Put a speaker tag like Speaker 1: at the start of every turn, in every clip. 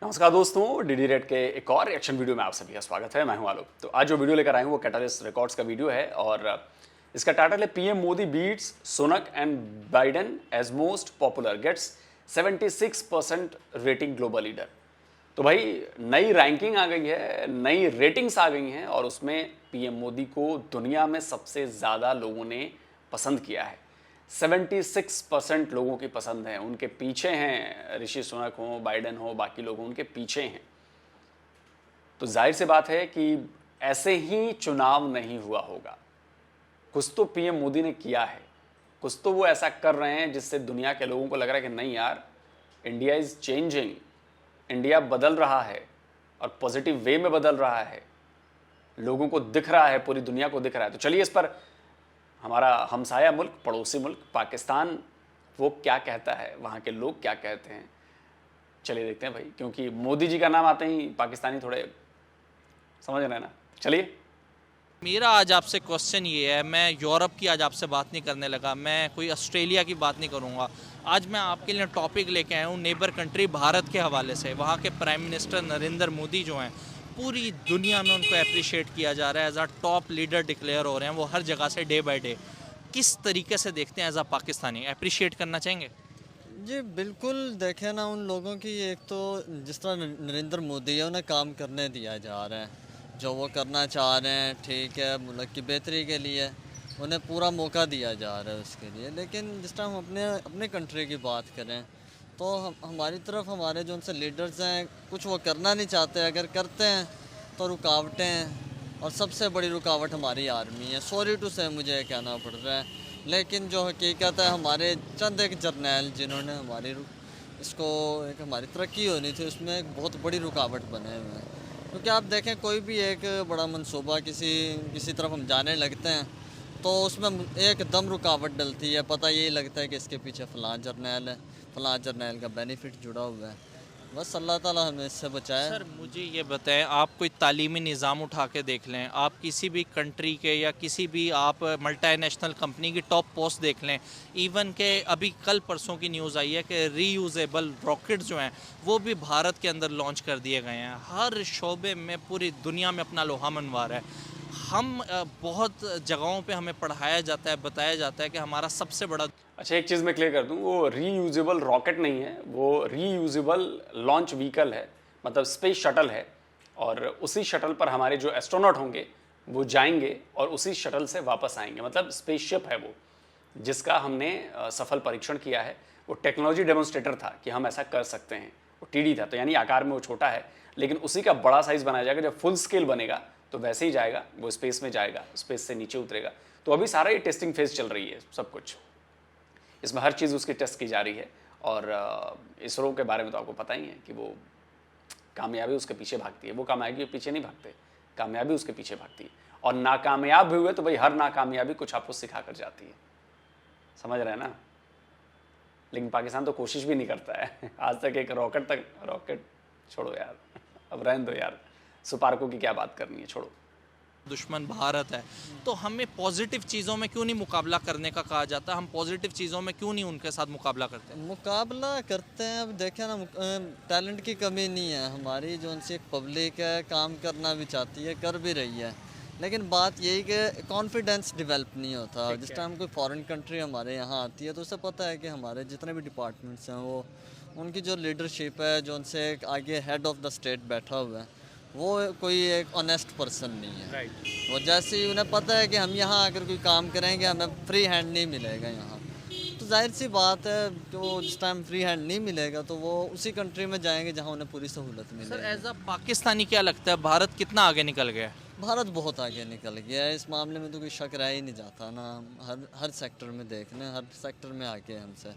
Speaker 1: नमस्कार दोस्तों, DD red के एक और रिएक्शन वीडियो में आप सभी का स्वागत है। मैं हूं आलोक। तो आज जो वीडियो लेकर आए हैं वो कैटलिस्ट रिकॉर्ड्स का वीडियो है और इसका टाइटल है PM Modi beats Sunak and Biden as most popular, gets 76% rating global leader. तो भाई नई रैंकिंग आ गई है, नई रेटिंग्स आ गई हैं और उसमें पीएम मोदी को दुनिया में सबसे ज़्यादा लोगों ने पसंद किया है। 76% लोगों की पसंद है। उनके पीछे हैं ऋषि सुनक हो, बाइडेन हो, बाकी लोग उनके पीछे हैं। तो जाहिर सी बात है कि ऐसे ही चुनाव नहीं हुआ होगा। कुछ तो पीएम मोदी ने किया है, कुछ तो वो ऐसा कर रहे हैं जिससे दुनिया के लोगों को लग रहा है कि नहीं यार, इंडिया इज़ चेंजिंग, इंडिया बदल रहा है और पॉजिटिव वे में बदल रहा है। लोगों को दिख रहा है, पूरी दुनिया को दिख रहा है। तो चलिए इस पर हमारा हमसाया मुल्क, पड़ोसी मुल्क पाकिस्तान, वो क्या कहता है, वहाँ के लोग क्या कहते हैं, चलिए देखते हैं भाई। क्योंकि मोदी जी का नाम आते ही पाकिस्तानी थोड़े समझ रहे हैं ना। चलिए,
Speaker 2: मेरा आज आपसे क्वेश्चन ये है, मैं यूरोप की आज आपसे बात नहीं करने लगा, मैं कोई ऑस्ट्रेलिया की बात नहीं करूँगा। आज मैं आपके लिए टॉपिक लेके आया हूँ नेबर कंट्री भारत के हवाले से। वहाँ के प्राइम मिनिस्टर नरेंद्र मोदी जो हैं, पूरी दुनिया में उनको अप्रिशिएट किया जा रहा है, एज आ टॉप लीडर डिक्लेयर हो रहे हैं वो हर जगह से डे बाय डे। किस तरीके से देखते हैं एज आ पाकिस्तानी, अप्रिशिएट करना चाहेंगे?
Speaker 3: जी बिल्कुल, देखें ना उन लोगों की, एक तो जिस तरह नरेंद्र मोदी है उन्हें काम करने दिया जा रहा है, जो वो करना चाह रहे हैं, ठीक है, मुल्क की बेहतरी के लिए उन्हें पूरा मौका दिया जा रहा है उसके लिए। लेकिन जिस टाइम हम अपने कंट्री की बात करें तो हमारी तरफ हमारे जो उनसे लीडर्स हैं, कुछ वो करना नहीं चाहते, अगर करते हैं तो रुकावटें हैं, और सबसे बड़ी रुकावट हमारी आर्मी है। सॉरी टू से मुझे कहना पड़ रहा है, लेकिन जो हकीकत है, हमारे चंद एक जर्नैल जिन्होंने हमारी इसको एक हमारी तरक्की होनी थी उसमें एक बहुत बड़ी रुकावट बने हुए हैं। क्योंकि आप देखें कोई भी एक बड़ा मंसूबा किसी तरफ हम जाने लगते हैं तो उसमें एकदम रुकावट डलती है। पता यही लगता है कि इसके पीछे फ़लाँ जर्नैल है, फ़लाँ जर्नैल का बेनिफिट जुड़ा हुआ है। बस अल्लाह ताला हमें इससे बचाए।
Speaker 2: सर मुझे ये बताएं, आप कोई तालीमी निज़ाम उठा के देख लें, आप किसी भी कंट्री के या किसी भी आप मल्टीनेशनल कंपनी की टॉप पोस्ट देख लें, इवन के अभी कल परसों की न्यूज़ आई है कि रीयूजेबल रॉकेट जो हैं वो भी भारत के अंदर लॉन्च कर दिए गए हैं। हर शोबे में पूरी दुनिया में अपना लोहा मनवार है। हम बहुत जगहों पे हमें पढ़ाया जाता है, बताया जाता है कि हमारा सबसे बड़ा।
Speaker 1: अच्छा एक चीज़ मैं क्लियर कर दूं, वो रीयूजेबल रॉकेट नहीं है, वो रीयूजेबल लॉन्च व्हीकल है, मतलब स्पेस शटल है। और उसी शटल पर हमारे जो एस्ट्रोनॉट होंगे वो जाएंगे और उसी शटल से वापस आएंगे। मतलब स्पेसशिप है वो, जिसका हमने सफल परीक्षण किया है। वो टेक्नोलॉजी डेमोन्स्ट्रेटर था कि हम ऐसा कर सकते हैं। वो टीडी था, तो यानी आकार में वो छोटा है, लेकिन उसी का बड़ा साइज़ बनाया जाएगा। जब फुल स्केल बनेगा तो वैसे ही जाएगा, वो स्पेस में जाएगा, स्पेस से नीचे उतरेगा। तो अभी सारा ये टेस्टिंग फेज चल रही है, सब कुछ इसमें हर चीज़ उसकी टेस्ट की जा रही है। और इसरो के बारे में तो आपको पता ही है कि वो कामयाबी उसके पीछे भागती है। वो कामयाबी के पीछे नहीं भागते, कामयाबी उसके पीछे भागती है। और नाकामयाब भी हुए तो भाई हर नाकामयाबी कुछ आपको सिखा कर जाती है, समझ रहे हैं ना। लेकिन पाकिस्तान तो कोशिश भी नहीं करता है आज तक। एक रॉकेट छोड़ो यार, अब रहने दो यार, सुपार्को की क्या बात करनी है, छोड़ो।
Speaker 2: दुश्मन भारत है, तो हमें पॉजिटिव चीज़ों में क्यों नहीं मुकाबला करने का कहा जाता? हम पॉजिटिव चीज़ों में क्यों नहीं उनके साथ मुकाबला करते?
Speaker 3: मुकाबला करते हैं। अब देखें ना, टैलेंट की कमी नहीं है हमारी, जो उनसे एक पब्लिक है, काम करना भी चाहती है, कर भी रही है। लेकिन बात यही कि कॉन्फिडेंस डेवलप नहीं होता। जिस टाइम कोई फॉरेन कंट्री हमारे यहाँ आती है तो उसे पता है कि हमारे जितने भी डिपार्टमेंट्स हैं, वो उनकी जो लीडरशिप है, जो उनसे एक आगे हेड ऑफ़ द स्टेट बैठा हुआ है, वो कोई एक ऑनेस्ट पर्सन नहीं है। वो जैसे ही उन्हें पता है कि हम यहाँ आकर कोई काम करेंगे हमें फ्री हैंड नहीं मिलेगा यहाँ, तो जाहिर सी बात है कि जिस टाइम फ्री हैंड नहीं मिलेगा तो वो उसी कंट्री में जाएंगे जहाँ उन्हें पूरी सहूलत मिलेगी।
Speaker 2: सर एज अ पाकिस्तानी क्या लगता है, भारत कितना आगे निकल गया है?
Speaker 3: भारत बहुत आगे निकल गया है, इस मामले में तो कोई शक रह ही नहीं जाता ना। हर सेक्टर में देख लें, हर सेक्टर में आगे है हमसे।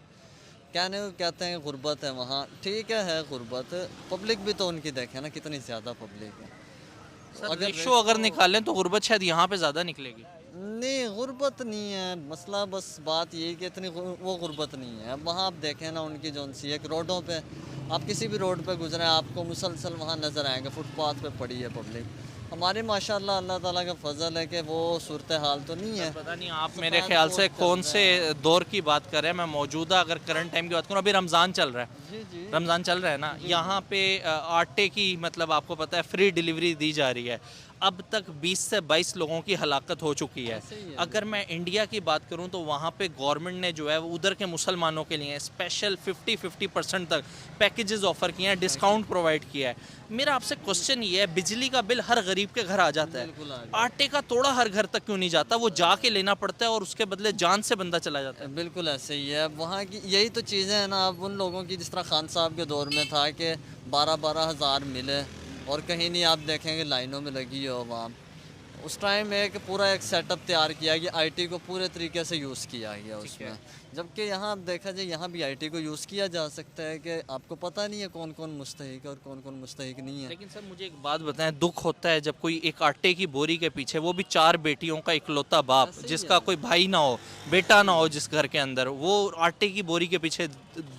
Speaker 3: कहते हैं गुर्बत है वहाँ, ठीक है गुर्बत, पब्लिक भी तो उनकी देखें ना कितनी ज़्यादा पब्लिक है।
Speaker 2: सर रेशो अगर निकालें तो गुर्बत शायद यहाँ पे ज़्यादा निकलेगी।
Speaker 3: नहीं, गुर्बत नहीं है मसला, बस बात यही कि इतनी वो गुर्बत नहीं है। अब वहाँ आप देखें ना उनकी जो सी एक रोडों पे, आप किसी भी रोड पे गुजरें आपको मुसलसल वहाँ नज़र आएंगे, फुटपाथ पे पड़ी है पब्लिक। हमारे माशाल्लाह अल्लाह ताला का फजल है कि वो सूरत हाल तो नहीं है।
Speaker 2: पता नहीं आप मेरे ख्याल से कौन से दौर की बात कर रहे हैं। मैं मौजूदा अगर करंट टाइम की बात करूँ, अभी रमज़ान चल रहा है,
Speaker 3: जी जी
Speaker 2: रमज़ान चल रहा है ना, यहाँ पे आटे की मतलब आपको पता है फ्री डिलीवरी दी जा रही है। अब तक 20 से 22 लोगों की हलाकत हो चुकी है।
Speaker 3: ऐसे ही है।
Speaker 2: अगर मैं इंडिया की बात करूं तो वहाँ पे गवर्नमेंट ने जो है वो उधर के मुसलमानों के लिए स्पेशल 50% तक पैकेजेस ऑफर किए हैं, डिस्काउंट प्रोवाइड किया है। मेरा आपसे क्वेश्चन ये है, बिजली का बिल हर गरीब के घर आ जाता है,
Speaker 3: बिल्कुल आ जाता
Speaker 2: आटे का तोड़ा हर घर तक क्यों नहीं जाता? वो जाके लेना पड़ता है और उसके बदले जान से बंदा चला जाता है।
Speaker 3: बिल्कुल ऐसे ही है। वहाँ की यही तो चीज़ें हैं ना, अब उन लोगों की जिस तरह खान साहब के दौर में था कि 12-12 हज़ार मिले और कहीं नहीं आप देखेंगे लाइनों में लगी हो आवाम। उस टाइम पूरा एक सेटअप तैयार किया गया, आईटी को पूरे तरीके से यूज़ किया गया उसमें। जबकि यहाँ आप देखा जाए यहाँ भी आईटी को यूज़ किया जा सकता है कि आपको पता नहीं है कौन कौन मुस्तहिक है और कौन कौन मुस्तहिक नहीं है।
Speaker 2: लेकिन सर मुझे एक बात बताएं, दुख होता है जब कोई एक आटे की बोरी के पीछे, वो भी 4 बेटियों का इकलौता बाप,
Speaker 3: ऐसे ही
Speaker 2: जिसका
Speaker 3: है।
Speaker 2: कोई भाई ना हो, बेटा ना हो जिस घर के अंदर, वो आटे की बोरी के पीछे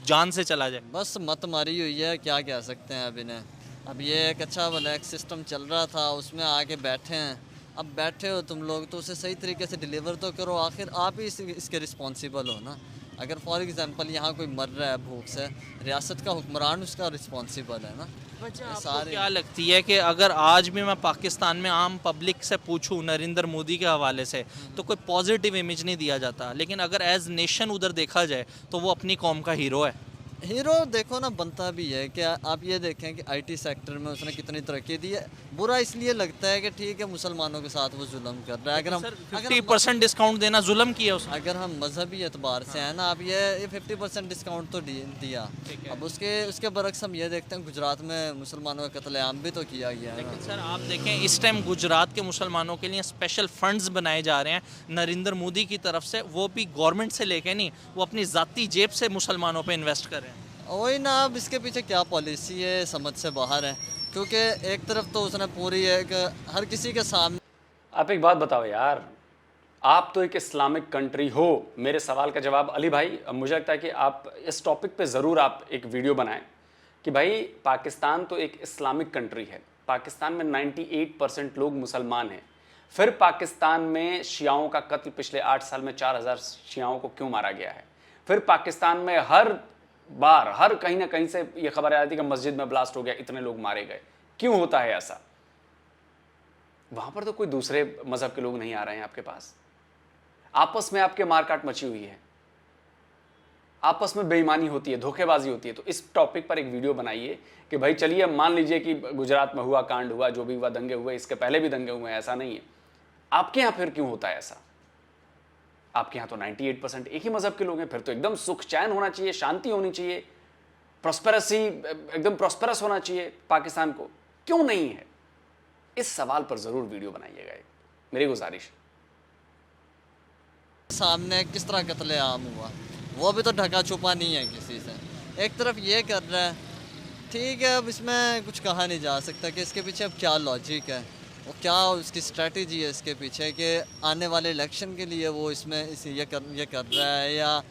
Speaker 2: जान से चला जाए।
Speaker 3: बस मत मारी हुई है, क्या कह सकते हैं अब इन्हें। अब ये एक अच्छा भला एक सिस्टम चल रहा था, उसमें आके बैठे हैं। अब बैठे हो तुम लोग तो उसे सही तरीके से डिलीवर तो करो, आखिर आप ही इसके रिस्पॉन्सिबल हो ना। अगर फॉर एग्जांपल यहाँ कोई मर रहा है भूख से, रियासत का हुक्मरान उसका रिस्पॉन्सिबल है ना।
Speaker 2: वजह
Speaker 3: ये
Speaker 2: आपको
Speaker 3: सारे
Speaker 2: क्या लगती है कि अगर आज भी मैं पाकिस्तान में आम पब्लिक से पूछूं नरेंद्र मोदी के हवाले से, तो कोई पॉजिटिव इमेज नहीं दिया जाता, लेकिन अगर एज नेशन उधर देखा जाए तो वो अपनी कौम का हीरो है।
Speaker 3: हीरो देखो ना बनता भी है कि आप ये देखें कि आईटी सेक्टर में उसने कितनी तरक्की दी है। बुरा इसलिए लगता है कि ठीक है मुसलमानों के साथ वो जुल्म कर रहा है।
Speaker 2: सर 50% डिस्काउंट देना जुल्म किया उसने।
Speaker 3: अगर हम मजहबी एतबार से हैं ना, आप ये 50% डिस्काउंट तो दिया।
Speaker 2: ठीक है।
Speaker 3: अब उसके बरक्स हम ये देखते हैं गुजरात में मुसलमानों का कत्लेआम भी तो किया गया है ना।
Speaker 2: लेकिन सर आप देखें इस टाइम गुजरात के मुसलमानों के लिए स्पेशल फंड्स बनाए जा रहे हैं नरेंद्र मोदी की तरफ से, वो भी गवर्नमेंट से लेके नहीं, वो अपनी ज़ाती जेब से मुसलमानों पे इन्वेस्ट कर रहे हैं।
Speaker 3: वही ना, अब इसके पीछे क्या पॉलिसी है समझ से बाहर है। क्योंकि एक तरफ तो उसने पूरी एक हर किसी के सामने।
Speaker 1: आप एक बात बताओ यार, आप तो एक इस्लामिक कंट्री हो। मेरे सवाल का जवाब अली भाई, मुझे लगता है कि आप इस टॉपिक पे ज़रूर आप एक वीडियो बनाएं कि भाई पाकिस्तान तो एक इस्लामिक कंट्री है, पाकिस्तान में 98% लोग मुसलमान हैं, फिर पाकिस्तान में शियाओं का कत्ल पिछले 8 साल में 4000 शियाओं को क्यों मारा गया है, फिर पाकिस्तान में हर बार हर कहीं ना कहीं से ये खबर आ जाती कि मस्जिद में ब्लास्ट हो गया, इतने लोग मारे गए, क्यों होता है ऐसा? वहां पर तो कोई दूसरे मजहब के लोग नहीं आ रहे हैं आपके पास, आपस में आपके मारकाट मची हुई है, आपस में बेईमानी होती है, धोखेबाजी होती है। तो इस टॉपिक पर एक वीडियो बनाइए कि भाई चलिए मान लीजिए कि गुजरात में हुआ, कांड हुआ, जो भी हुआ, दंगे हुए, इसके पहले भी दंगे हुए हैं, ऐसा नहीं है, आपके यहां फिर क्यों होता है ऐसा? आपके यहां तो 98% एक ही मजहब के लोग हैं, फिर तो एकदम सुख चैन होना चाहिए, शांति होनी चाहिए, प्रॉस्पेरेसी, एकदम प्रॉस्पेरस होना चाहिए पाकिस्तान को, क्यों नहीं है? इस सवाल पर जरूर वीडियो बनाइएगा, मेरी गुजारिश।
Speaker 3: सामने किस तरह कत्लेआम हुआ, वो भी तो ढका छुपा नहीं है किसी से। एक तरफ ये कर रहा है, ठीक है, अब इसमें कुछ कहा नहीं जा सकता कि इसके पीछे अब क्या लॉजिक है और क्या उसकी स्ट्रेटजी है इसके पीछे, कि आने वाले इलेक्शन के लिए वो ये कर रहा है या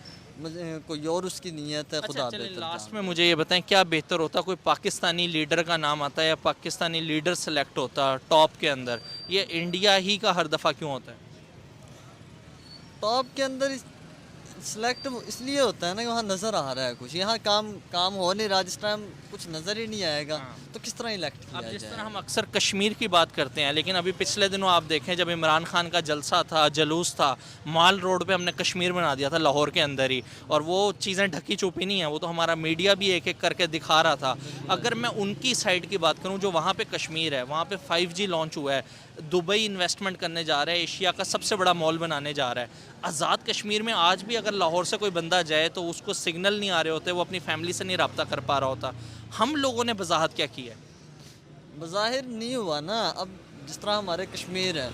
Speaker 3: कोई और उसकी नीयत है। खुदा बेहतर
Speaker 2: लास्ट
Speaker 3: जाने।
Speaker 2: में मुझे ये बताएं, क्या बेहतर होता, कोई पाकिस्तानी लीडर का नाम आता है या पाकिस्तानी लीडर सेलेक्ट होता टॉप के अंदर, ये इंडिया ही का हर दफ़ा क्यों होता है?
Speaker 3: टॉप के अंदर सिलेक्ट इसलिए होता है ना कि वहाँ नज़र आ रहा है कुछ, यहाँ काम हो नहीं रहा, जिस टाइम कुछ नज़र ही नहीं आएगा तो किस तरह इलेक्ट
Speaker 2: अब
Speaker 3: किया
Speaker 2: जिस
Speaker 3: जाए।
Speaker 2: तरह हम अक्सर कश्मीर की बात करते हैं, लेकिन अभी पिछले दिनों आप देखें जब इमरान खान का जलसा था, जलूस था, माल रोड पे हमने कश्मीर बना दिया था लाहौर के अंदर ही, और वो चीज़ें ढकी छुपी नहीं है, वो तो हमारा मीडिया भी एक एक करके दिखा रहा था। अगर मैं उनकी साइड की बात करूँ, जो वहाँ पे कश्मीर है, वहाँ पे 5G लॉन्च हुआ है, दुबई इन्वेस्टमेंट करने जा रहा है, एशिया का सबसे बड़ा मॉल बनाने जा रहा है। आज़ाद कश्मीर में आज भी अगर लाहौर से कोई बंदा जाए तो उसको सिग्नल नहीं आ रहे होते, वो अपनी फैमिली से नहीं रब्ता कर पा रहा होता। हम लोगों ने वजाहत क्या की है?
Speaker 3: बज़ाहिर नहीं हुआ ना। अब जिस तरह हमारे कश्मीर है,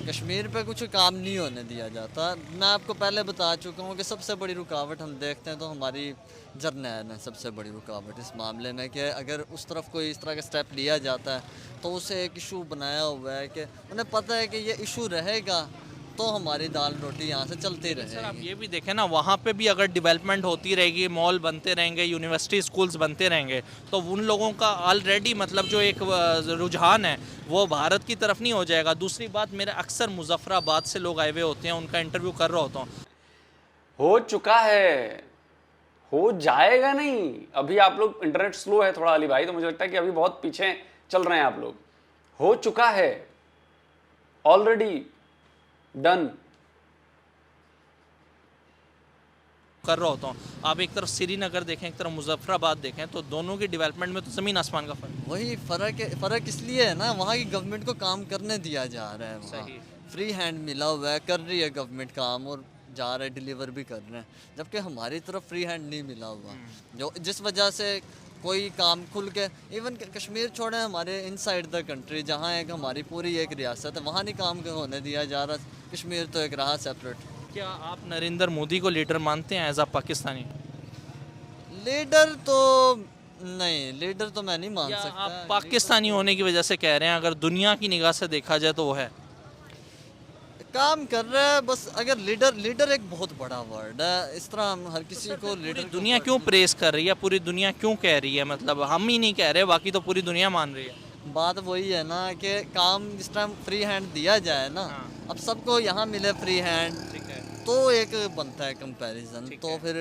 Speaker 3: कश्मीर पे कुछ काम नहीं होने दिया जाता। मैं आपको पहले बता चुका हूँ कि सबसे बड़ी रुकावट हम देखते हैं तो हमारी जर्नैल है सबसे बड़ी रुकावट इस मामले में, कि अगर उस तरफ कोई इस तरह का स्टेप लिया जाता है तो उसे एक इशू बनाया हुआ है कि उन्हें पता है कि ये इशू रहेगा तो हमारी दाल रोटी यहाँ से चलती
Speaker 2: सर आप
Speaker 3: रहेगी।
Speaker 2: ये भी देखें ना, वहाँ पे भी अगर डेवलपमेंट होती रहेगी, मॉल बनते रहेंगे, यूनिवर्सिटी स्कूल्स बनते रहेंगे, तो उन लोगों का ऑलरेडी मतलब जो एक रुझान है वो भारत की तरफ नहीं हो जाएगा। दूसरी बात, मेरे अक्सर मुजफ्फराबाद से लोग आए हुए होते हैं, उनका इंटरव्यू कर रहा होता हूँ।
Speaker 1: हो हो जाएगा नहीं। अभी आप लोग, इंटरनेट स्लो है थोड़ा अली भाई, तो मुझे लगता है कि अभी बहुत पीछे चल रहे हैं आप लोग। हो चुका है, ऑलरेडी डन।
Speaker 2: कर रहा होता हूँ, आप एक तरफ श्रीनगर देखें, एक तरफ मुजफ्फराबाद देखें, तो दोनों की डेवलपमेंट में तो ज़मीन आसमान का फ़र्क है।
Speaker 3: वही फ़र्क इसलिए है ना, वहाँ की गवर्नमेंट को काम करने दिया जा रहा है। वहाँ
Speaker 2: सही।
Speaker 3: फ्री हैंड मिला हुआ है, कर रही है गवर्नमेंट काम और जा रहा है, डिलीवर भी कर रहे हैं, जबकि हमारी तरफ फ्री हैंड नहीं मिला हुआ, जो जिस वजह से कोई काम खुल के, इवन कश्मीर छोड़े, हमारे इनसाइड द कंट्री जहाँ एक हमारी पूरी एक रियासत है, वहाँ नहीं काम होने दिया जा रहा। कश्मीर तो एक रहा सेपरेट।
Speaker 2: क्या आप नरेंद्र मोदी को लीडर मानते हैं एज अ पाकिस्तानी?
Speaker 3: लीडर तो नहीं, लीडर तो मैं नहीं मान
Speaker 2: या
Speaker 3: सकता।
Speaker 2: आप पाकिस्तानी होने की वजह से कह रहे हैं? अगर दुनिया की निगाह से देखा जाए तो वो है,
Speaker 3: काम कर रहा है बस। अगर लीडर एक बहुत बड़ा वर्ड है, इस तरह हम हर किसी को
Speaker 2: पूरी
Speaker 3: लीडर
Speaker 2: दुनिया क्यों प्रेस कर रही है, पूरी दुनिया क्यों कह रही है? मतलब हम ही नहीं कह रहे, बाकी तो पूरी दुनिया मान रही है।
Speaker 3: बात वही है ना कि काम जिस टाइम फ्री हैंड दिया जाए ना, अब सबको यहाँ मिले फ्री हैंड,
Speaker 2: ठीक है,
Speaker 3: तो एक बनता है कंपैरिजन,
Speaker 2: ठीक
Speaker 3: तो
Speaker 2: है।
Speaker 3: फिर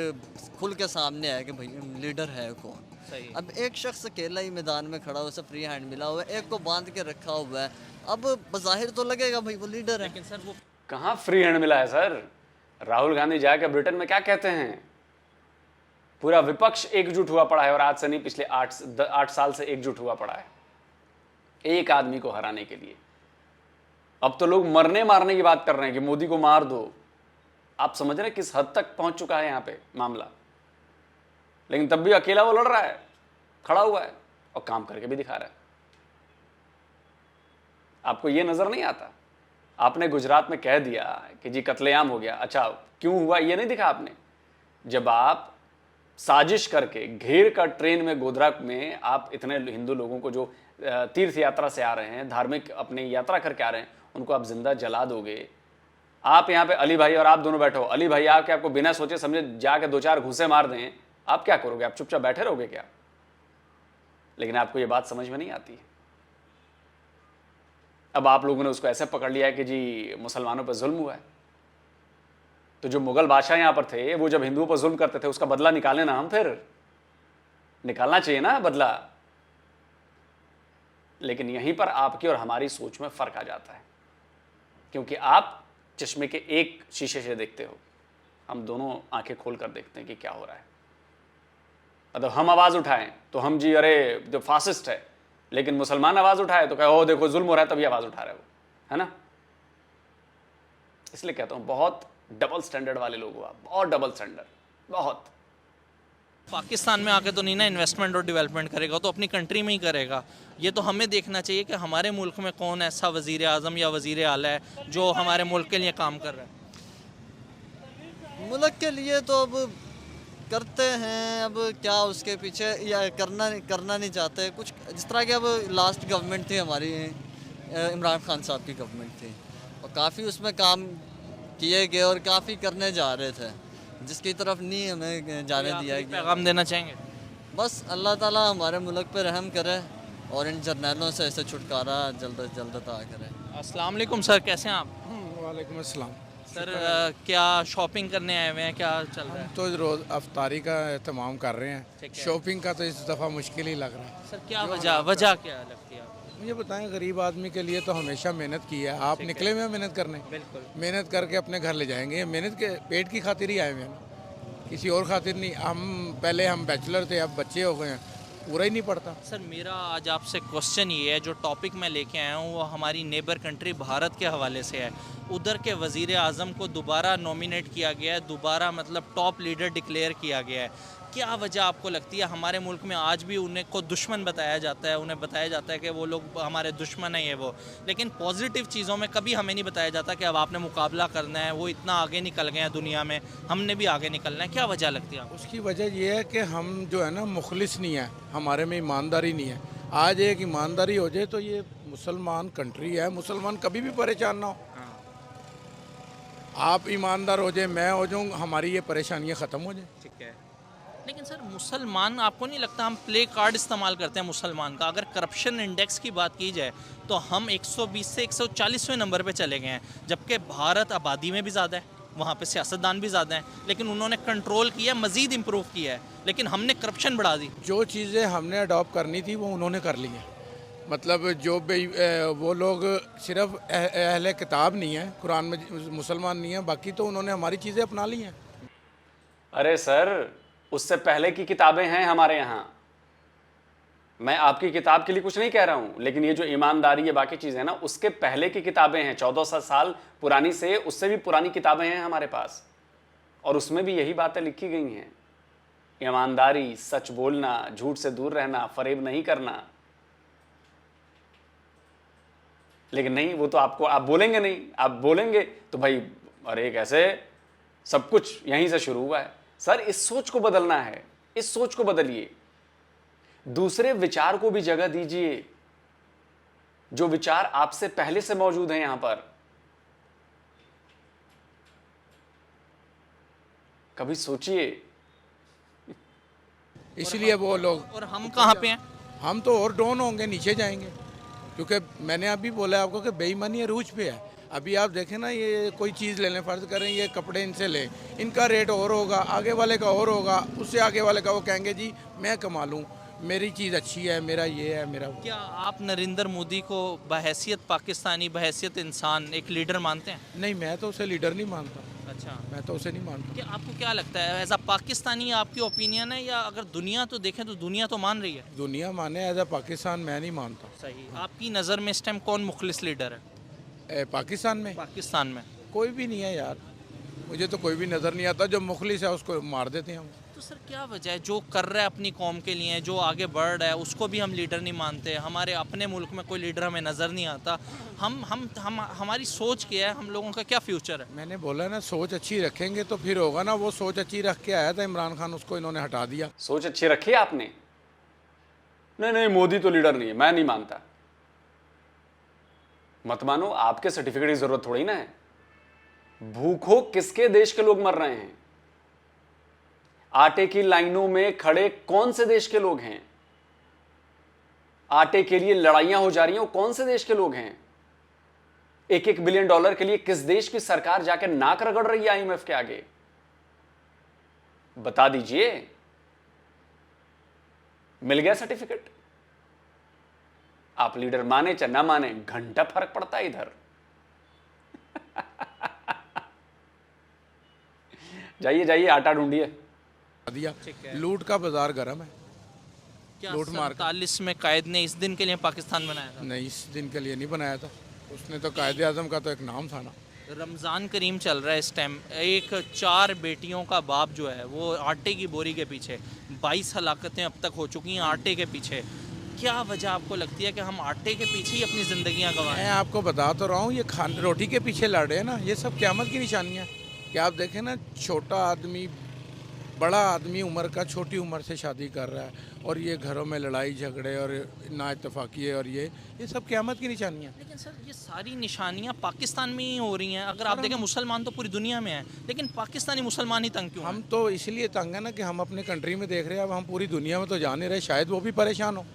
Speaker 3: खुल के सामने है कि भाई लीडर है कौन।
Speaker 2: सही।
Speaker 3: अब एक शख्स अकेला ही मैदान में खड़ा हुआ, उसे फ्री हैंड मिला हुआ है, एक को बांध के रखा हुआ है, अब बज़ाहिर तो लगेगा भाई वो लीडर है।
Speaker 2: लेकिन सर वो
Speaker 1: कहाँ फ्री हैंड मिला है सर? राहुल गांधी जाकर ब्रिटेन में क्या कहते हैं, पूरा विपक्ष एकजुट हुआ पड़ा है, और आज से नहीं, पिछले 8 साल से एकजुट हुआ पड़ा है एक आदमी को हराने के लिए। अब तो लोग मरने मारने की बात कर रहे हैं कि मोदी को मार दो। आप समझ रहे हैं किस हद तक पहुंच चुका है यहां पे मामला? लेकिन तब भी अकेला वो लड़ रहा है, खड़ा हुआ है और काम करके भी दिखा रहा है। आपको ये नजर नहीं आता? आपने गुजरात में कह दिया कि जी कत्लेआम हो गया, अच्छा क्यों हुआ ये नहीं दिखा आपने? जब आप साजिश करके घेर कर ट्रेन में गोधरा में आप इतने हिंदू लोगों को जो तीर्थ यात्रा से आ रहे हैं, धार्मिक अपनी यात्रा करके आ रहे हैं, उनको आप जिंदा जला दोगे। आप यहाँ पे अली भाई और आप दोनों बैठो, अली भाई आके आपको बिना सोचे समझे जाके 2-4 घूसे मार दें, आप क्या करोगे? आप चुपचाप बैठे रहोगे क्या? लेकिन आपको ये बात समझ में नहीं आती है। अब आप लोगों ने उसको ऐसे पकड़ लिया है कि जी मुसलमानों पर जुल्म हुआ है। तो जो मुगल बादशाह यहां पर थे, वो जब हिंदुओं पर जुल्म करते थे, उसका बदला निकालें ना हम, फिर निकालना चाहिए ना बदला। लेकिन यहीं पर आपकी और हमारी सोच में फर्क आ जाता है, क्योंकि आप चश्मे के एक शीशे से देखते हो, हम दोनों आंखें खोल कर देखते हैं कि क्या हो रहा है। मतलब हम आवाज उठाएं तो हम जी अरे जो फासिस्ट है, लेकिन मुसलमान आवाज उठाए तो कहे ओ देखो जुल्म हो रहा है, तभी आवाज उठा रहे हो, है ना? इसलिए कहता हूं बहुत डबल स्टैंडर्ड वाले लोग हो आप, बहुत डबल स्टैंडर्ड, बहुत।
Speaker 2: पाकिस्तान में आके तो नहीं ना इन्वेस्टमेंट और डेवलपमेंट करेगा, तो अपनी कंट्री में ही करेगा। ये तो हमें देखना चाहिए कि हमारे मुल्क में कौन ऐसा वज़ीर आज़म या वज़ीर आला है जो हमारे मुल्क के लिए काम कर रहा है।
Speaker 3: मुल्क के लिए तो अब करते हैं, अब क्या उसके पीछे या करना नहीं चाहते कुछ। जिस तरह की अब लास्ट गवर्नमेंट थी हमारी, इमरान खान साहब की गवर्नमेंट थी, और काफ़ी उसमें काम किए गए और काफ़ी करने जा रहे थे, जिसकी तरफ नहीं हमें जाने दिया गया।
Speaker 2: पैगाम देना चाहेंगे?
Speaker 3: बस अल्लाह ताला हमारे मुल्क पे रहम करे और इन जर्नैलों से ऐसे छुटकारा जल्द से जल्द अता करे।
Speaker 2: अस्सलाम वालेकुम सर, कैसे हैं आप?
Speaker 4: वालेकुम अस्सलाम।
Speaker 2: सर क्या शॉपिंग करने आए हुए हैं, क्या चल रहा है?
Speaker 4: तो रोज़ अफ्तारी का एहतमाम कर रहे
Speaker 2: ठीक
Speaker 4: हैं,
Speaker 2: है।
Speaker 4: शॉपिंग का तो इस दफ़ा मुश्किल ही लग रहा है।
Speaker 2: सर क्या वजह क्या लगती है आपको?
Speaker 4: मुझे बताएं, गरीब आदमी के लिए तो हमेशा मेहनत की है। आप निकले हुए हैं मेहनत करने,
Speaker 2: बिल्कुल।
Speaker 4: मेहनत करके अपने घर ले जाएंगे। ये मेहनत के पेट की खातिर ही आए हुए हैं, किसी और खातिर नहीं। हम बैचलर थे, अब बच्चे हो गए हैं, पूरा ही नहीं पड़ता।
Speaker 2: सर मेरा आज आपसे क्वेश्चन ये है, जो टॉपिक मैं लेके आया हूँ वो हमारी नेबर कंट्री भारत के हवाले से है। उधर के वज़ीर आज़म को दोबारा नॉमिनेट किया गया है, दोबारा मतलब टॉप लीडर डिक्लेयर किया गया है। क्या वजह आपको लगती है? हमारे मुल्क में आज भी उन्हें को दुश्मन बताया जाता है, उन्हें बताया जाता है कि वो लोग हमारे दुश्मन हैं ये वो, लेकिन पॉजिटिव चीज़ों में कभी हमें नहीं बताया जाता कि अब आपने मुकाबला करना है, वो इतना आगे निकल गए हैं दुनिया में, हमने भी आगे निकलना है। क्या वजह लगती है आपको?
Speaker 4: उसकी वजह ये है कि हम जो है ना मुखलिस नहीं है, हमारे में ईमानदारी नहीं है। आज एक ईमानदारी हो जाए तो ये मुसलमान कंट्री है, मुसलमान कभी भी परेशान ना हो। आप ईमानदार हो जाए, मैं हो जाऊँ, हमारी ये परेशानियाँ ख़त्म हो जाए।
Speaker 2: ठीक है, लेकिन सर मुसलमान, आपको नहीं लगता हम प्ले कार्ड इस्तेमाल करते हैं मुसलमान का? अगर करप्शन इंडेक्स की बात की जाए तो हम 120 से 140वें नंबर पे चले गए हैं, जबकि भारत आबादी में भी ज़्यादा है, वहाँ पे सियासतदान भी ज़्यादा हैं, लेकिन उन्होंने कंट्रोल किया, मज़ीद इम्प्रूव किया है, लेकिन हमने करप्शन बढ़ा दी।
Speaker 4: जो चीज़ें हमने अडॉप्ट करनी थी वो उन्होंने कर ली हैं। मतलब जो वो लोग सिर्फ अहले किताब नहीं है, कुरान में मुसलमान नहीं है, बाकी तो उन्होंने हमारी चीज़ें अपना ली हैं।
Speaker 1: अरे सर, उससे पहले की किताबें हैं हमारे यहाँ। मैं आपकी किताब के लिए कुछ नहीं कह रहा हूं, लेकिन ये जो ईमानदारी ये बाकी चीजें हैं ना, उसके पहले की किताबें हैं, 1400 साल पुरानी से उससे भी पुरानी किताबें हैं हमारे पास, और उसमें भी यही बातें लिखी गई हैं। ईमानदारी, सच बोलना, झूठ से दूर रहना, फरेब नहीं करना। लेकिन नहीं, वो तो आपको, आप बोलेंगे नहीं, आप बोलेंगे तो भाई अरे कैसे, सब कुछ यहीं से शुरू हुआ है। सर, इस सोच को बदलना है, इस सोच को बदलिए, दूसरे विचार को भी जगह दीजिए, जो विचार आपसे पहले से मौजूद हैं यहां पर। कभी सोचिए।
Speaker 4: इसलिए वो लोग,
Speaker 2: और हम कहाँ पे हैं?
Speaker 4: हम तो और डाउन होंगे, नीचे जाएंगे, क्योंकि मैंने अभी बोला आपको कि बेईमानी अरूज पे है। अभी आप देखें ना, ये कोई चीज़ ले लें, फ़र्ज़ करें ये कपड़े इनसे लें, इनका रेट और होगा, आगे वाले का और होगा, उससे आगे वाले का वो कहेंगे जी मैं कमा लूँ, मेरी चीज़ अच्छी है, मेरा ये है, मेरा वो।
Speaker 2: क्या आप नरेंद्र मोदी को बहैसियत पाकिस्तानी, बहैसियत इंसान एक लीडर मानते हैं?
Speaker 4: नहीं, मैं तो उसे लीडर नहीं मानता,
Speaker 2: अच्छा,
Speaker 4: मैं तो उसे नहीं मानता।
Speaker 2: क्या आपको क्या लगता है एज अ पाकिस्तानी आपकी ओपिनियन है, या अगर दुनिया तो देखें तो दुनिया तो मान रही है?
Speaker 4: दुनिया माने, एज अ पाकिस्तान मैं नहीं मानता।
Speaker 2: सही। आपकी नज़र में इस टाइम कौन मुखलिस लीडर है
Speaker 4: पाकिस्तान में
Speaker 2: पाकिस्तान में?
Speaker 4: कोई भी नहीं है यार, मुझे तो कोई भी नज़र नहीं आता। जो मुखलिस है उसको मार देते हैं हम।
Speaker 2: तो सर क्या वजह है, जो कर रहा है अपनी कौम के लिए, जो आगे बढ़ रहा है, उसको भी हम लीडर नहीं मानते? हमारे अपने मुल्क में कोई लीडर हमें नज़र नहीं आता। हम हमारी सोच क्या है, हम लोगों का क्या फ्यूचर है?
Speaker 4: मैंने बोला ना, सोच अच्छी रखेंगे तो फिर होगा ना। वो सोच अच्छी रख के आया था इमरान खान, उसको इन्होंने हटा दिया।
Speaker 1: सोच अच्छी रखी है आपने? नहीं नहीं, मोदी तो लीडर नहीं है, मैं नहीं मानता। मत मानो, आपके सर्टिफिकेट की जरूरत थोड़ी ना है। भूखों किसके देश के लोग मर रहे हैं? आटे की लाइनों में खड़े कौन से देश के लोग हैं? आटे के लिए लड़ाइयां हो जा रही हैं, वो कौन से देश के लोग हैं? $1-1 बिलियन के लिए किस देश की सरकार जाकर नाक रगड़ रही है आईएमएफ के आगे? बता दीजिए। मिल गया सर्टिफिकेट? आप लीडर माने चाहे ना माने, घंटा फर्क पड़ता है इधर। जाइए जाइए, आटा ढूंढिए।
Speaker 4: दिया। लूट का बाजार गर्म है।
Speaker 2: क्या
Speaker 4: लूट मार का।
Speaker 2: 47 में कायद ने इस दिन के लिए पाकिस्तान बनाया था?
Speaker 4: नहीं, इस दिन के लिए नहीं बनाया था उसने, तो कायदे आजम का तो एक नाम था ना।
Speaker 2: रमज़ान करीम चल रहा है इस टाइम। एक 4 बेटियों का बाप जो है वो आटे की बोरी के पीछे, 22 हलाकतें अब तक हो चुकी हैं आटे के पीछे। क्या वजह आपको लगती है कि हम आटे के पीछे ही अपनी ज़िंदगियां गंवा रहे
Speaker 4: मैं
Speaker 2: हैं?
Speaker 4: आपको बता तो रहा हूँ, ये रोटी के पीछे लड़ रहे हैं ना, ये सब क़यामत की निशानियाँ। क्या आप देखें ना, छोटा आदमी बड़ा आदमी उम्र का छोटी उम्र से शादी कर रहा है, और ये घरों में लड़ाई झगड़े और ना इत्तफाक़ी और ये सब क़यामत की निशानियाँ।
Speaker 2: लेकिन सर ये सारी निशानियां पाकिस्तान में ही हो रही हैं। अगर आप देखें मुसलमान तो पूरी दुनिया में हैं, लेकिन पाकिस्तानी मुसलमान ही तंग क्यों हैं?
Speaker 4: हम तो इसलिए तंग है ना कि हम अपने कंट्री में देख रहे हैं, अब हम पूरी दुनिया में तो जा नहीं रहे, शायद वो भी परेशान हो।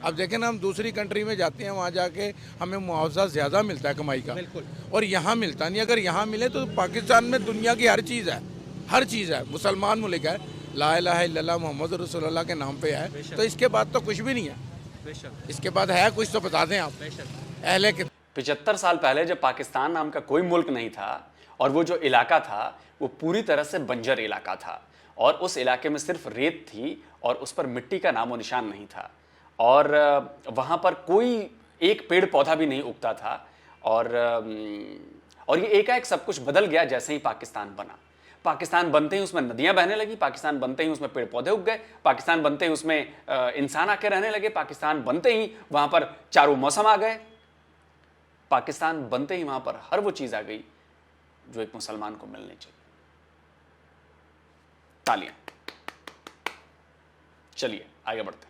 Speaker 4: अब देखें ना, हम दूसरी कंट्री में जाते हैं, वहाँ जाके हमें मुआवजा ज़्यादा मिलता है कमाई का,
Speaker 2: बिल्कुल।
Speaker 4: और यहाँ मिलता नहीं। अगर यहाँ मिले तो पाकिस्तान में दुनिया की हर चीज़ है, हर चीज़ है। मुसलमान मुल्क है, ला इलाहा इल्लल्लाह मोहम्मद रसूलुल्लाह के नाम पे है, तो इसके बाद तो कुछ भी नहीं है।
Speaker 2: बेशक
Speaker 4: इसके बाद है कुछ तो बता दें आप।
Speaker 2: बेशक।
Speaker 4: अहले के
Speaker 1: 75 साल पहले जब पाकिस्तान नाम का कोई मुल्क नहीं था, और वो जो इलाका था वो पूरी तरह से बंजर इलाका था, और उस इलाके में सिर्फ रेत थी और उस पर मिट्टी का नामो निशान नहीं था, और वहाँ पर कोई एक पेड़ पौधा भी नहीं उगता था। और ये एकाएक सब कुछ बदल गया जैसे ही पाकिस्तान बना। पाकिस्तान बनते ही उसमें नदियां बहने लगी, पाकिस्तान बनते ही उसमें पेड़ पौधे उग गए, पाकिस्तान बनते ही उसमें इंसान आके रहने लगे, पाकिस्तान बनते ही वहाँ पर चारों मौसम आ गए, पाकिस्तान बनते ही वहाँ पर हर वो चीज़ आ गई जो एक मुसलमान को मिलनी चाहिए। तालियां। चलिए आगे बढ़ते हैं।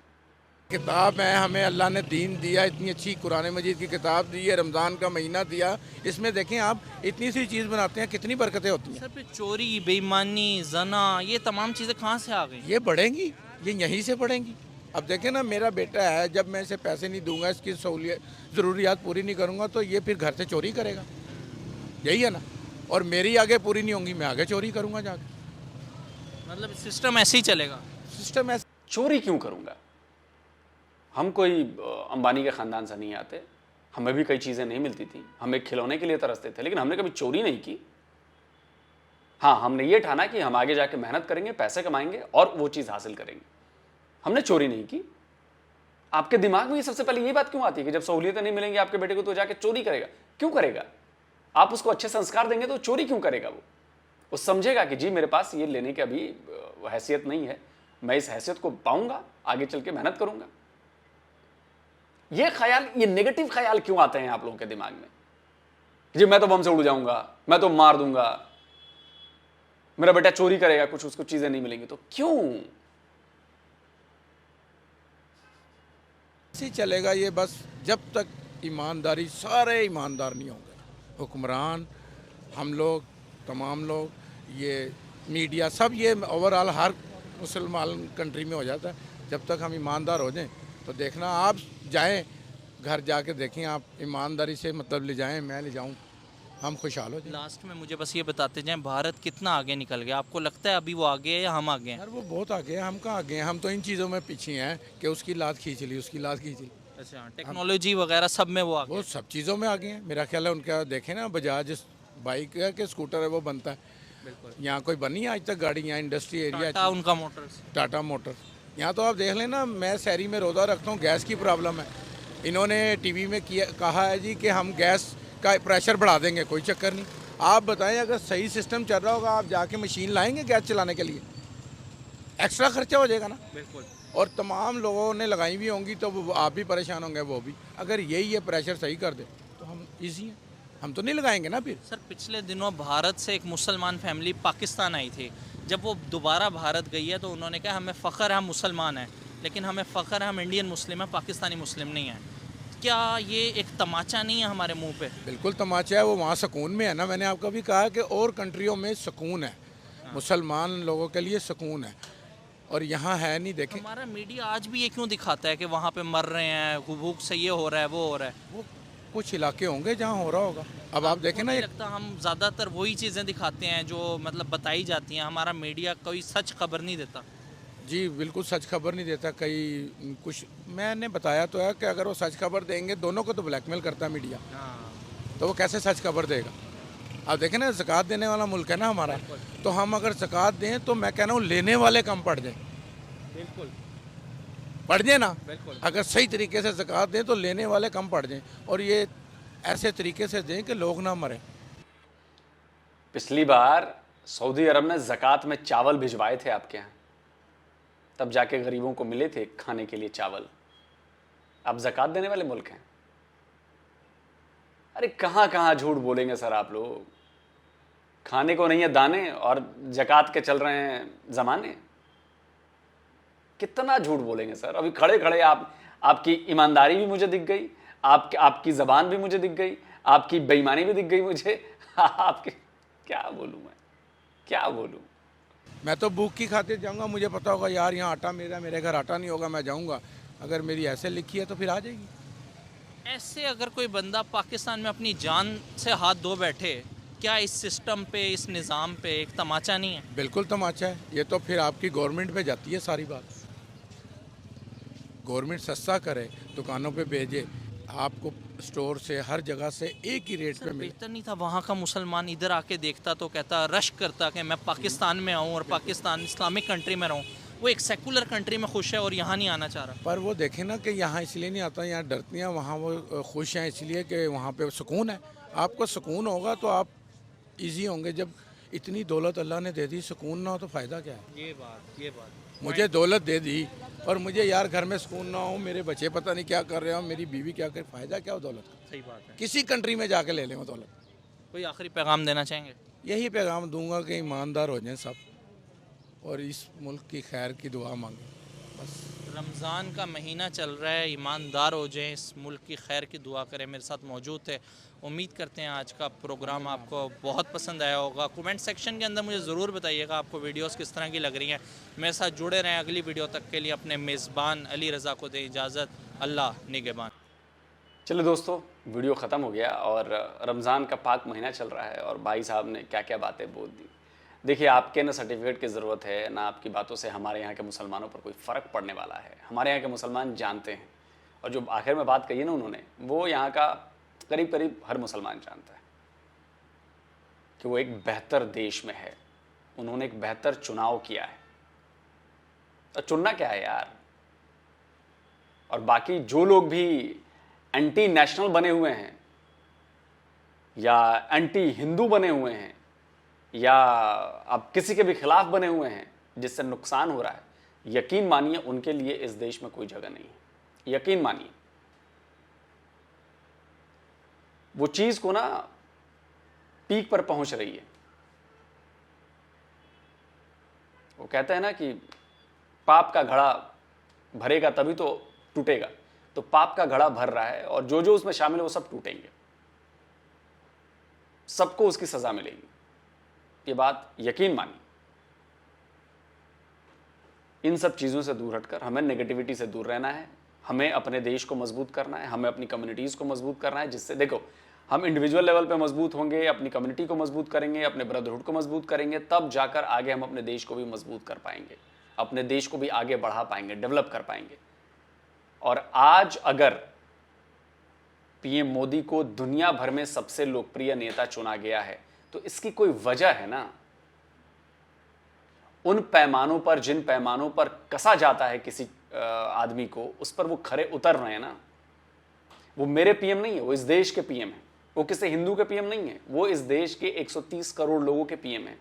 Speaker 4: किताब है, हमें अल्लाह ने दीन दिया, इतनी अच्छी कुरान मजीद की किताब दी है, रमज़ान का महीना दिया, इसमें देखें आप इतनी सी चीज़ बनाते हैं, कितनी बरकतें होती हैं।
Speaker 2: सर पे चोरी, बेईमानी, जना, ये तमाम चीज़ें कहाँ से आ गई?
Speaker 4: ये बढ़ेंगी, ये यहीं से बढ़ेंगी। अब देखें ना, मेरा बेटा है, जब मैं इसे पैसे नहीं दूंगा, इसकी सहूलियत ज़रूरियात पूरी नहीं करूँगा, तो ये फिर घर से चोरी करेगा, यही है ना। और मेरी आगे पूरी नहीं होंगी, मैं आगे चोरी करूँगा जाके।
Speaker 2: मतलब सिस्टम ऐसे ही चलेगा।
Speaker 4: सिस्टम ऐसा।
Speaker 1: चोरी क्यों करूंगा? हम कोई अंबानी के ख़ानदान से नहीं आते, हमें भी कई चीज़ें नहीं मिलती थी, हम एक खिलौने के लिए तरसते थे, लेकिन हमने कभी चोरी नहीं की। हाँ, हमने ये ठाना कि हम आगे जाके मेहनत करेंगे, पैसे कमाएंगे और वो चीज़ हासिल करेंगे। हमने चोरी नहीं की। आपके दिमाग में ये सबसे पहले ये बात क्यों आती है कि जब सहूलियतें नहीं मिलेंगी आपके बेटे को तो जाके चोरी करेगा? क्यों करेगा? आप उसको अच्छे संस्कार देंगे तो चोरी क्यों करेगा? वो समझेगा कि जी मेरे पास ये लेने की अभी हैसियत नहीं है, मैं इस हैसियत को पाऊंगा, आगे चल के मेहनत करूंगा। ये ख्याल, ये नेगेटिव ख्याल क्यों आते हैं आप लोगों के दिमाग में? जी मैं तो बम से उड़ जाऊंगा, मैं तो मार दूंगा, मेरा बेटा चोरी करेगा, कुछ उसको चीजें नहीं मिलेंगी तो क्यों?
Speaker 4: ऐसे ही चलेगा ये, बस जब तक ईमानदारी, सारे ईमानदार नहीं होंगे, हुक्मरान, हम लोग, तमाम लोग, ये मीडिया, सब ये ओवरऑल हर मुसलमान कंट्री में हो जाता है। जब तक हम ईमानदार हो जाएं तो देखना, आप जाएं घर जाके देखें, आप ईमानदारी से मतलब ले जाएं, मैं ले जाऊं, हम खुशहाल हो जाएं।
Speaker 2: लास्ट में मुझे बस ये बताते जाएं, भारत कितना आगे निकल गया? आपको लगता है अभी वो आगे है या हम आगे हैं?
Speaker 4: यार वो बहुत आगे हैं, हम कहाँ आगे हैं? हम तो इन चीज़ों में पीछे हैं कि उसकी लात खींच ली, उसकी लात खींच ली।
Speaker 2: अच्छा, टेक्नोलॉजी वगैरह सब में वो आगे
Speaker 4: वो सब चीज़ों में आगे हैं। मेरा ख्याल है उनका देखें ना, बजाज बाइक है कि स्कूटर है वो बनता है,
Speaker 2: बिल्कुल।
Speaker 4: यहाँ कोई बनी है आज तक गाड़ी? यहाँ इंडस्ट्री एरिया
Speaker 2: टाटा उनका मोटर्स।
Speaker 4: टाटा मोटर, यहाँ तो आप देख लें ना, मैं शहरी में रोज़ा रखता हूँ, गैस की प्रॉब्लम है। इन्होंने टीवी में कहा है जी कि हम गैस का प्रेशर बढ़ा देंगे, कोई चक्कर नहीं। आप बताएं, अगर सही सिस्टम चल रहा होगा, आप जाके मशीन लाएंगे गैस चलाने के लिए? एक्स्ट्रा खर्चा हो जाएगा ना।
Speaker 2: बिल्कुल।
Speaker 4: और तमाम लोगों ने लगाई भी होंगी तो आप भी परेशान होंगे, वो भी। अगर यही है प्रेशर सही कर दे तो हम ईजी हैं, हम तो नहीं लगाएंगे ना फिर।
Speaker 2: सर पिछले दिनों भारत से एक मुसलमान फैमिली पाकिस्तान आई थी, जब वो दोबारा भारत गई है तो उन्होंने कहा हमें फ़ख्र है हम मुसलमान हैं, लेकिन हमें फ़ख्र है हम इंडियन मुस्लिम हैं, पाकिस्तानी मुस्लिम नहीं हैं। क्या ये एक तमाचा नहीं है हमारे मुंह पे?
Speaker 4: बिल्कुल तमाचा है, वो वहाँ सुकून में है ना। मैंने आपको भी कहा कि और कंट्रियों में सुकून है, मुसलमान लोगों के लिए सुकून है, और यहाँ है नहीं। देखें
Speaker 2: हमारा मीडिया आज भी ये क्यों दिखाता है कि वहाँ पे मर रहे हैं, भूख से ये हो रहा है, वो हो रहा है?
Speaker 4: वो कुछ इलाके होंगे जहाँ हो रहा होगा। अब आप देखें ना,
Speaker 2: मुझे लगता हम ज़्यादातर वही चीज़ें दिखाते हैं जो मतलब बताई जाती हैं, हमारा मीडिया कोई सच खबर नहीं देता।
Speaker 4: जी बिल्कुल सच खबर नहीं देता। कई कुछ मैंने बताया तो है कि अगर वो सच खबर देंगे, दोनों को तो ब्लैकमेल करता है मीडिया, तो वो कैसे सच खबर देगा? आप देखें ना, ज़कात देने वाला मुल्क है ना हमारा, तो हम अगर ज़कात दें तो मैं कह रहा हूँ लेने वाले कम पड़ जाए।
Speaker 2: बिल्कुल
Speaker 4: पड़ जाए ना,
Speaker 2: बिल्कुल।
Speaker 4: अगर सही तरीके से ज़कात दें तो लेने वाले कम पड़ जाएं, और ये ऐसे तरीके से दें कि लोग ना मरें।
Speaker 1: पिछली बार सऊदी अरब ने ज़कात में चावल भिजवाए थे आपके यहाँ, तब जाके गरीबों को मिले थे खाने के लिए चावल। आप ज़कात देने वाले मुल्क हैं। अरे कहाँ कहाँ झूठ बोलेंगे सर आप लोग? खाने को नहीं है दाने और ज़कात के चल रहे हैं ज़माने। कितना झूठ बोलेंगे सर? अभी खड़े खड़े आपकी ईमानदारी भी मुझे दिख गई, आपकी ज़बान भी मुझे दिख गई, आपकी बेईमानी भी दिख गई मुझे। आपके क्या बोलूँ मैं, क्या बोलूँ?
Speaker 4: मैं तो भूख की खातिर जाऊंगा, मुझे पता होगा यार यहाँ आटा मेरे घर आटा नहीं होगा, मैं जाऊंगा। अगर मेरी ऐसे लिखी है तो फिर आ जाएगी।
Speaker 2: ऐसे अगर कोई बंदा पाकिस्तान में अपनी जान से हाथ धो बैठे, क्या इस सिस्टम पे, इस निज़ाम पे एक तमाचा नहीं है?
Speaker 4: बिल्कुल तमाचा है। ये तो फिर आपकी गवर्नमेंट पे जाती है सारी बात। गवर्नमेंट सस्ता करे, दुकानों पे भेजे, आपको स्टोर से हर जगह से एक ही रेट पे मिले।
Speaker 2: बेहतर नहीं था वहाँ का मुसलमान इधर आके देखता तो कहता, रश करता कि मैं पाकिस्तान में आऊँ और पाकिस्तान इस्लामिक कंट्री में रहूँ। वो एक सेकुलर कंट्री में खुश है और यहाँ नहीं आना चाह रहा।
Speaker 4: पर वो देखें ना कि यहाँ इसलिए नहीं आता, यहाँ डरती हैं, वहाँ वो खुश हैं इसलिए कि वहाँ पे सुकून है। आपको सुकून होगा तो आप इजी होंगे। जब इतनी दौलत अल्लाह ने दे दी, सुकून ना हो तो फ़ायदा क्या है?
Speaker 2: ये बात
Speaker 4: मुझे दौलत दे दी और मुझे यार घर में सुकून ना हो, मेरे बच्चे पता नहीं क्या कर रहे हो, मेरी बीवी क्या कर, फ़ायदा क्या हो दौलत का?
Speaker 2: सही बात है।
Speaker 4: किसी कंट्री में जाके ले लें वो दौलत।
Speaker 2: कोई आखिरी पैगाम देना चाहेंगे?
Speaker 4: यही पैगाम दूंगा कि ईमानदार हो जाएं सब, और इस मुल्क की खैर की दुआ मांगें बस।
Speaker 2: रमज़ान का महीना चल रहा है, ईमानदार हो जाएं, इस मुल्क की खैर की दुआ करें। मेरे साथ मौजूद थे। उम्मीद करते हैं आज का प्रोग्राम आपको बहुत पसंद आया होगा। कमेंट सेक्शन के अंदर मुझे ज़रूर बताइएगा आपको वीडियोस किस तरह की लग रही हैं। मेरे साथ जुड़े रहें। अगली वीडियो तक के लिए अपने मेज़बान अली रज़ा को दें इजाज़त। अल्लाह निगहबान।
Speaker 1: चलिए दोस्तों, वीडियो ख़त्म हो गया और रमज़ान का पाक महीना चल रहा है और भाई साहब ने क्या क्या बातें बोल दी। देखिए, आपके ना सर्टिफिकेट की ज़रूरत है, ना आपकी बातों से हमारे यहाँ के मुसलमानों पर कोई फ़र्क पड़ने वाला है। हमारे यहाँ के मुसलमान जानते हैं, और जो आखिर में बात कही ना उन्होंने, वो यहाँ का करीब करीब हर मुसलमान जानता है कि वो एक बेहतर देश में है। उन्होंने एक बेहतर चुनाव किया है। और चुनना क्या है यार। और बाकी जो लोग भी एंटी नेशनल बने हुए हैं या एंटी हिंदू बने हुए हैं या अब किसी के भी खिलाफ बने हुए हैं जिससे नुकसान हो रहा है, यकीन मानिए उनके लिए इस देश में कोई जगह नहीं है। यकीन मानिए, वो चीज को ना पीक पर पहुंच रही है। वो कहते हैं ना कि पाप का घड़ा भरेगा तभी तो टूटेगा। तो पाप का घड़ा भर रहा है और जो जो उसमें शामिल है वो सब टूटेंगे, सबको उसकी सजा मिलेगी। ये बात यकीन मानिए। इन सब चीजों से दूर हटकर हमें नेगेटिविटी से दूर रहना है। हमें अपने देश को मजबूत करना है, हमें अपनी कम्युनिटीज को मजबूत करना है, जिससे देखो हम इंडिविजुअल लेवल पे मजबूत होंगे, अपनी कम्युनिटी को मजबूत करेंगे, अपने ब्रदरहुड को मजबूत करेंगे, तब जाकर आगे हम अपने देश को भी मजबूत कर पाएंगे, अपने देश को भी आगे बढ़ा पाएंगे, डेवलप कर पाएंगे। और आज अगर पीएम मोदी को दुनिया भर में सबसे लोकप्रिय नेता चुना गया है तो इसकी कोई वजह है ना। उन पैमानों पर, जिन पैमानों पर कसा जाता है किसी आदमी को, उस पर वो खरे उतर रहे हैं ना। वो मेरे पीएम नहीं है, वो इस देश के पीएम है। वो किसी हिंदू के पीएम नहीं है, वो इस देश के 130 करोड़ लोगों के पीएम है।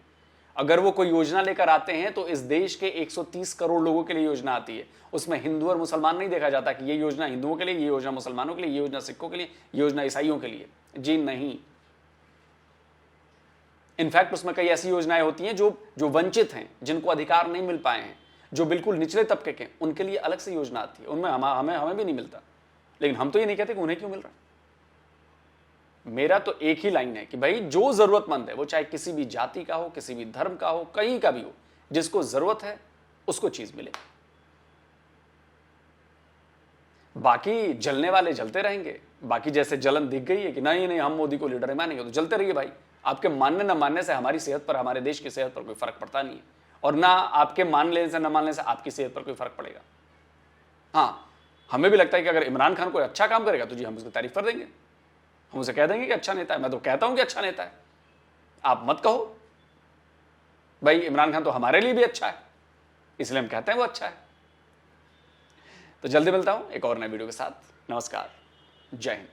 Speaker 1: अगर वो कोई योजना लेकर आते हैं तो इस देश के 130 करोड़ लोगों के लिए योजना आती है। उसमें हिंदू और मुसलमान नहीं देखा जाता कि ये योजना हिंदुओं के लिए, ये योजना मुसलमानों के लिए, ये योजना सिखों के लिए, ये योजना ईसाइयों के लिए। जी नहीं। इनफैक्ट उसमें कई ऐसी योजनाएं होती हैं जो वंचित हैं, जिनको अधिकार नहीं मिल पाए हैं, जो बिल्कुल निचले तबके के, उनके लिए अलग से योजना आती है। उनमें हमें भी नहीं मिलता। लेकिन हम तो ये नहीं कहते कि उन्हें क्यों मिल रहा। मेरा तो एक ही लाइन है कि भाई जो जरूरतमंद है, वो चाहे किसी भी जाति का हो, किसी भी धर्म का हो, कहीं का भी हो, जिसको जरूरत है उसको चीज मिले। बाकी जलने वाले जलते रहेंगे। बाकी जैसे जलन दिख गई है कि नहीं नहीं हम मोदी को लीडर है मानेंगे, तो जलते रहिए भाई। आपके मानने न मानने से हमारी सेहत पर, हमारे देश की सेहत पर कोई फर्क पड़ता नहीं है, और ना आपके मान लेने से न मानने से आपकी सेहत पर कोई फर्क पड़ेगा। हाँ, हमें भी लगता है कि अगर इमरान खान कोई अच्छा काम करेगा तो जी हम उसकी तारीफ कर देंगे, हम उसे कह देंगे कि अच्छा नेता है। मैं तो कहता हूं कि अच्छा नेता है, आप मत कहो भाई इमरान खान तो हमारे लिए भी अच्छा है, इसलिए हम कहते हैं वो अच्छा है। तो जल्दी मिलता हूं एक और नए वीडियो के साथ। नमस्कार, जय हिंद।